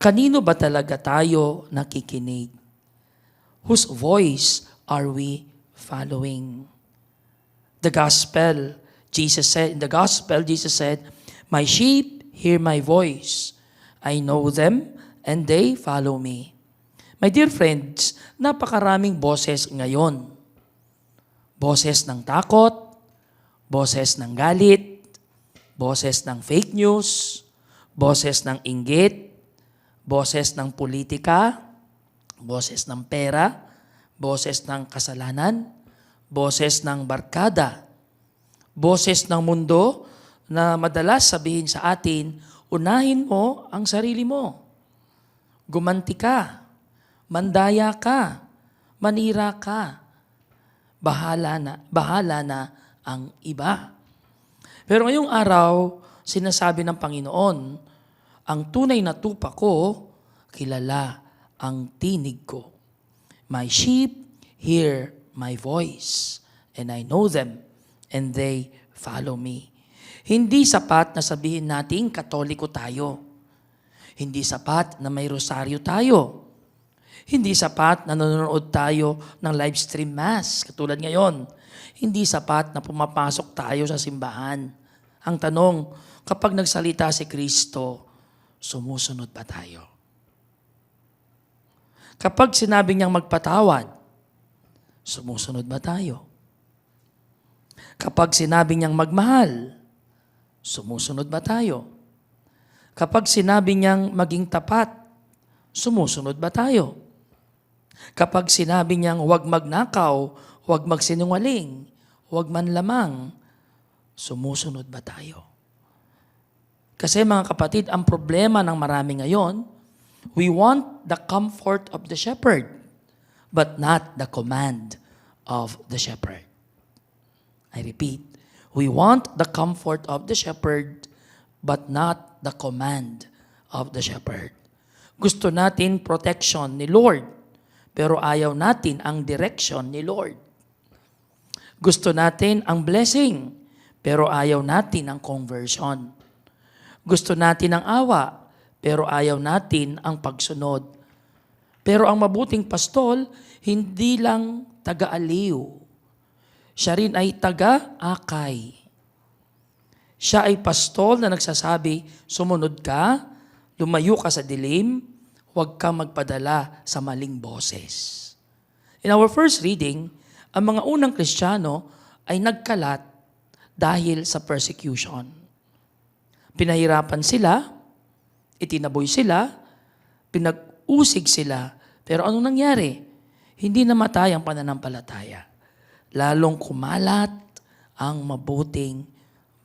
Kanino ba talaga tayo nakikinig? Whose voice are we following? The gospel, in the gospel, Jesus said, "My sheep hear my voice. I know them and they follow me." My dear friends, napakaraming boses ngayon. Boses ng takot, boses ng galit, boses ng fake news, boses ng inggit, boses ng politika, boses ng pera, boses ng kasalanan, boses ng barkada, boses ng mundo na madalas sabihin sa atin, unahin mo ang sarili mo. Gumanti ka, mandaya ka, manira ka, bahala na ang iba. Pero ngayong araw, sinasabi ng Panginoon, ang tunay na tupa ko, kilala ang tinig ko. My sheep hear my voice, and I know them, and they follow me. Hindi sapat na sabihin natin Katoliko tayo. Hindi sapat na may rosaryo tayo. Hindi sapat na nanonood tayo ng live stream mass, katulad ngayon. Hindi sapat na pumapasok tayo sa simbahan. Ang tanong, kapag nagsalita si Kristo, sumusunod ba tayo? Kapag sinabi niyang magpatawad, sumusunod ba tayo? Kapag sinabi niyang magmahal, sumusunod ba tayo? Kapag sinabi niyang maging tapat, sumusunod ba tayo? Kapag sinabi niyang huwag magnakaw, huwag magsinungaling, huwag manlamang, sumusunod ba tayo? Kasi mga kapatid, ang problema ng marami ngayon, we want the comfort of the shepherd, but not the command of the shepherd. I repeat, we want the comfort of the shepherd, but not the command of the shepherd. Gusto natin protection ni Lord, pero ayaw natin ang direction ni Lord. Gusto natin ang blessing, pero ayaw natin ang conversion. Gusto natin ang awa, pero ayaw natin ang pagsunod. Pero ang mabuting pastol, hindi lang taga-aliw. Siya rin ay taga-akay. Siya ay pastol na nagsasabi, sumunod ka, lumayo ka sa dilim, huwag ka magpadala sa maling boses. In our first reading, ang mga unang Kristiyano ay nagkalat dahil sa persecution. Pinahirapan sila, itinaboy sila, pinag-usig sila, pero anong nangyari? Hindi namatay ang pananampalataya. Lalong kumalat ang mabuting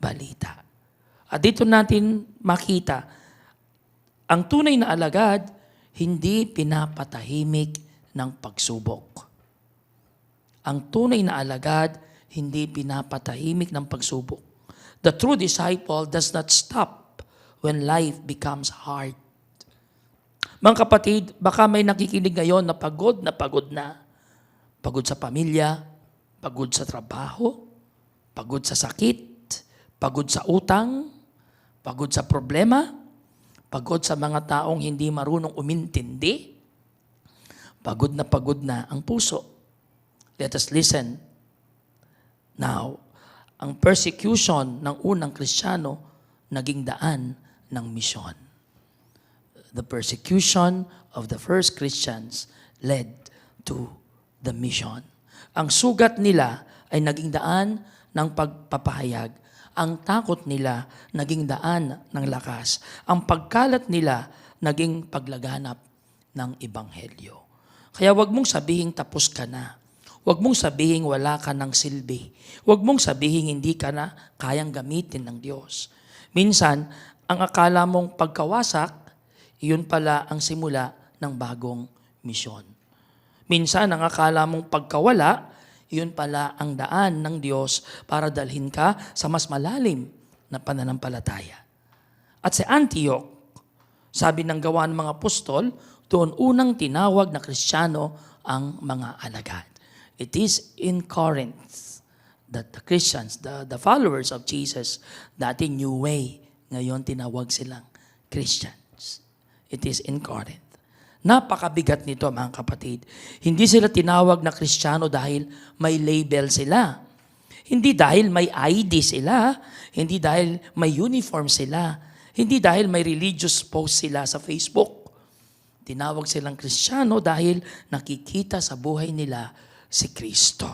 balita. At dito natin makita, ang tunay na alagad, hindi pinapatahimik ng pagsubok. Ang tunay na alagad, hindi pinapatahimik ng pagsubok. The true disciple does not stop when life becomes hard. Mga kapatid, baka may nakikinig ngayon na pagod na. Pagod sa pamilya, pagod sa trabaho, pagod sa sakit, pagod sa utang, pagod sa problema, pagod sa mga taong hindi marunong umintindi, pagod na ang puso. Let us listen. Now, ang persecution ng unang Kristiyano naging daan ng misyon. The persecution of the first Christians led to the mission. Ang sugat nila ay naging daan ng pagpapahayag. Ang takot nila naging daan ng lakas. Ang pagkalat nila naging paglaganap ng ebanghelyo. Kaya wag mong sabihin tapos ka na. Huwag mong sabihin wala ka ng silbi. Huwag mong sabihin hindi ka na kayang gamitin ng Diyos. Minsan, ang akala mong pagkawasak, iyon pala ang simula ng bagong misyon. Minsan, ang akala mong pagkawala, iyon pala ang daan ng Diyos para dalhin ka sa mas malalim na pananampalataya. At sa Antioch, sabi ng Gawa ng mga Apostol, doon unang tinawag na Kristiyano ang mga alagad. It is in Corinth that the Christians, the followers of Jesus, dati New Way, ngayon tinawag silang Christians. It is in Corinth. Napakabigat nito mga kapatid. Hindi sila tinawag na Kristiyano dahil may label sila. Hindi dahil may ID sila. Hindi dahil may uniform sila. Hindi dahil may religious post sila sa Facebook. Tinawag silang Kristiyano dahil nakikita sa buhay nila si Kristo.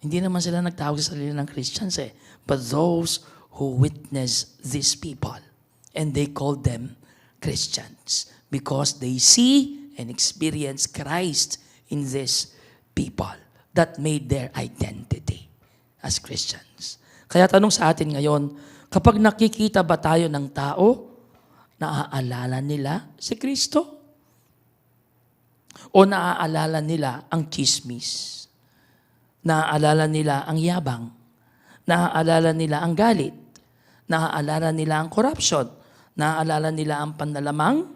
Hindi naman sila nagtawag sa sarili ng Christians but those who witness these people. And they call them Christians because they see and experience Christ in these people that made their identity as Christians. Kaya tanong sa atin ngayon, kapag nakikita ba tayo ng tao, naaalala nila si Kristo? O naaalala nila ang chismis? Naaalala nila ang yabang? Naaalala nila ang galit? Naaalala nila ang corruption? Naaalala nila ang panlalamang?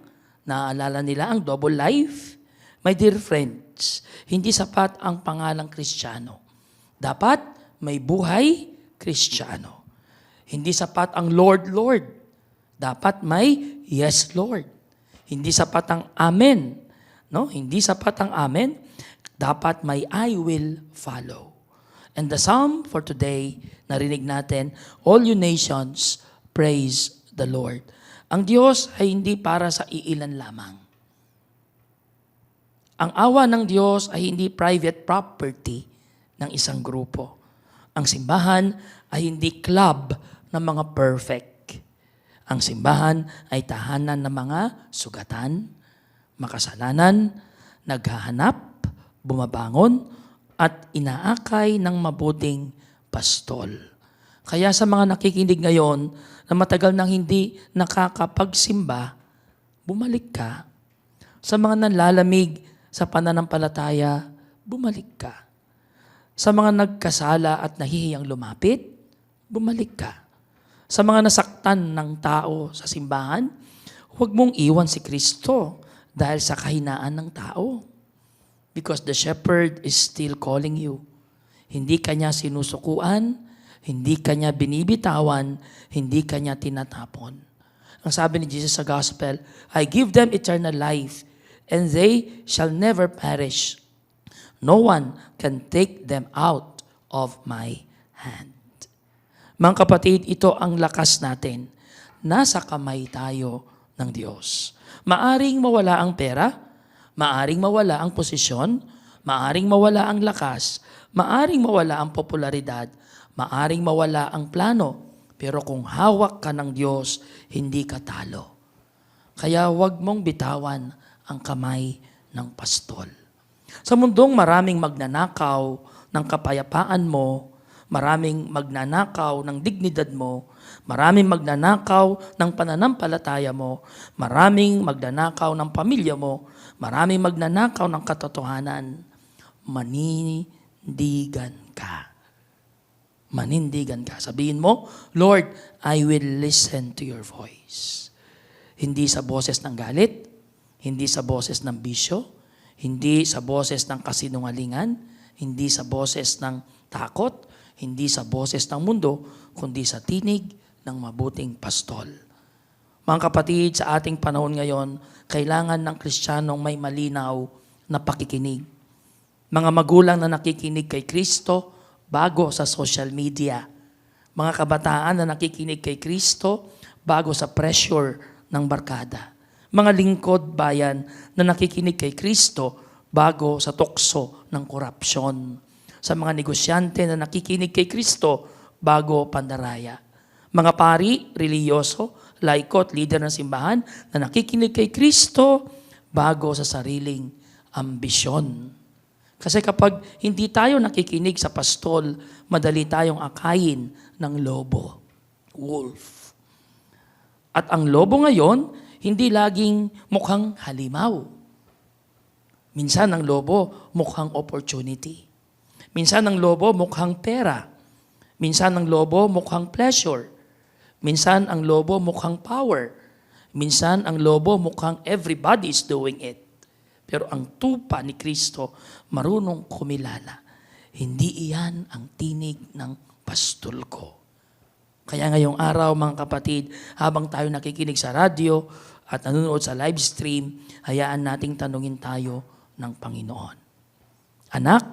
Naaalala nila ang double life? My dear friends, hindi sapat ang pangalang Kristiyano. Dapat may buhay Kristiyano. Hindi sapat ang Lord, Lord. Dapat may yes, Lord. Hindi sapat ang Amen. No? Hindi sapat ang Amen. Dapat may I will follow. And the psalm for today, narinig natin, all you nations, praise the Lord. Ang Diyos ay hindi para sa iilan lamang. Ang awa ng Diyos ay hindi private property ng isang grupo. Ang simbahan ay hindi club ng mga perfect. Ang simbahan ay tahanan ng mga sugatan, makasalanan, naghahanap, bumabangon, at inaakay ng mabuting pastol. Kaya sa mga nakikinig ngayon na matagal nang hindi nakakapagsimba, bumalik ka. Sa mga nanlalamig sa pananampalataya, bumalik ka. Sa mga nagkasala at nahihiyang lumapit, bumalik ka. Sa mga nasaktan ng tao sa simbahan, huwag mong iwan si Kristo dahil sa kahinaan ng tao. Because the shepherd is still calling you. Hindi kanya sinusukuan, hindi kanya binibitawan, hindi kanya tinatapon. Ang sabi ni Jesus sa gospel, I give them eternal life, and they shall never perish. No one can take them out of my hand. Mga kapatid, ito ang lakas natin. Nasa kamay tayo ng Diyos. Maaring mawala ang pera, maaring mawala ang posisyon, maaring mawala ang lakas, maaring mawala ang popularidad, maaring mawala ang plano. Pero kung hawak ka ng Diyos, hindi ka talo. Kaya huwag mong bitawan ang kamay ng pastol. Sa mundong maraming magnanakaw ng kapayapaan mo, maraming magnanakaw ng dignidad mo, maraming magnanakaw ng pananampalataya mo, maraming magnanakaw ng pamilya mo, maraming magnanakaw ng katotohanan, manindigan ka. Manindigan ka. Sabihin mo, Lord, I will listen to your voice. Hindi sa boses ng galit, hindi sa boses ng bisyo, hindi sa boses ng kasinungalingan, hindi sa boses ng takot, hindi sa boses ng mundo, kundi sa tinig ng mabuting pastol. Mga kapatid, sa ating panahon ngayon, kailangan ng Kristiyanong may malinaw na pakikinig. Mga magulang na nakikinig kay Kristo bago sa social media. Mga kabataan na nakikinig kay Kristo bago sa pressure ng barkada. Mga lingkod bayan na nakikinig kay Kristo bago sa tukso ng korupsyon. Sa mga negosyante na nakikinig kay Kristo bago pandaraya. Mga pari, reliyoso, laiko at leader ng simbahan na nakikinig kay Kristo bago sa sariling ambisyon. Kasi kapag hindi tayo nakikinig sa pastol, madali tayong akayin ng lobo, wolf. At ang lobo ngayon, hindi laging mukhang halimaw. Minsan ang lobo mukhang opportunity. Minsan ang lobo mukhang pera. Minsan ang lobo mukhang pleasure. Minsan ang lobo mukhang power. Minsan ang lobo mukhang everybody is doing it. Pero ang tupa ni Kristo, marunong kumilala. Hindi iyan ang tinig ng pastol ko. Kaya ngayong araw, mga kapatid, habang tayo nakikinig sa radyo, at nanonood sa live stream, hayaan nating tanungin tayo ng Panginoon. Anak,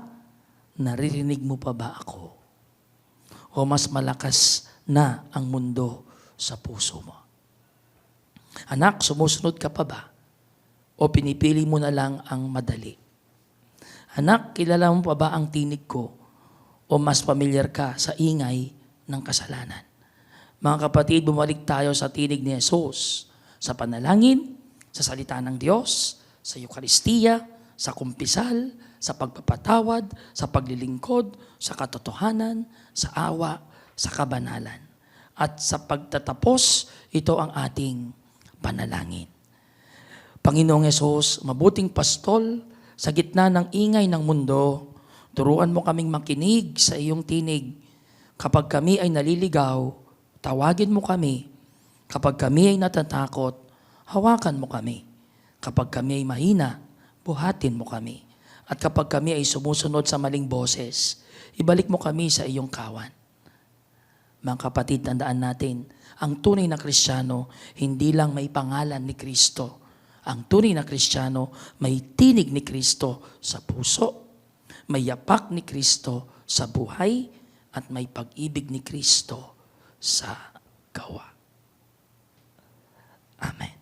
naririnig mo pa ba ako? O mas malakas na ang mundo sa puso mo? Anak, sumusunod ka pa ba? O pinipili mo na lang ang madali? Anak, kilala mo pa ba ang tinig ko? O mas pamilyar ka sa ingay ng kasalanan? Mga kapatid, bumalik tayo sa tinig ni Jesus, sa panalangin, sa salita ng Diyos, sa Eukaristiya, sa kumpisal, sa pagpapatawad, sa paglilingkod, sa katotohanan, sa awa, sa kabanalan. At sa pagtatapos, ito ang ating panalangin. Panginoong Hesus, mabuting pastol, sa gitna ng ingay ng mundo, turuan mo kaming makinig sa iyong tinig. Kapag kami ay naliligaw, tawagin mo kami. Kapag kami ay natatakot, hawakan mo kami. Kapag kami ay mahina, buhatin mo kami. At kapag kami ay sumusunod sa maling boses, ibalik mo kami sa iyong kawan. Mga kapatid, tandaan natin, ang tunay na Kristiyano, hindi lang may pangalan ni Kristo. Ang tunay na Kristiyano, may tinig ni Kristo sa puso, may yapak ni Kristo sa buhay, at may pag-ibig ni Kristo sa gawa. Amen.